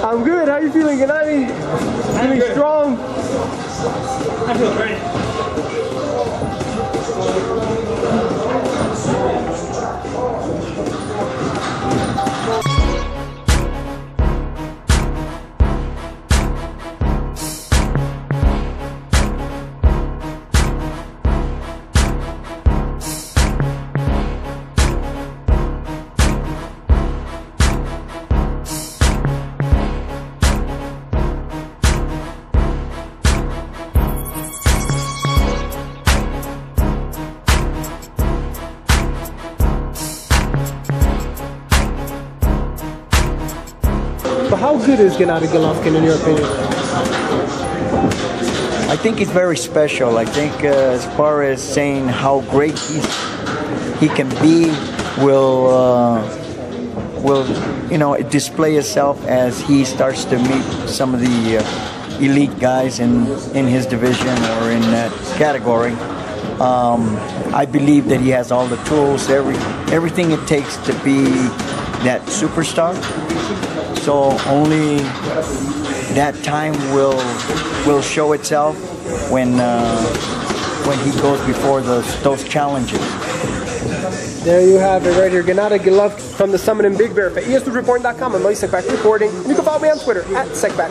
I'm good. How you feeling, Gennady? Feeling strong? I feel great. But how good is Gennady Golovkin in your opinion? I think he's very special. I think as far as saying how great he can be, will display itself as he starts to meet some of the elite guys in his division or in that category. I believe that he has all the tools, everything it takes to be that superstar. So only that time will show itself when he goes before those challenges. There you have it right here. Gennady Golovkin from the summit in Big Bear. For ESNewsReporting.com, I'm Mike Sekbak reporting. And you can follow me on Twitter @Sekbak.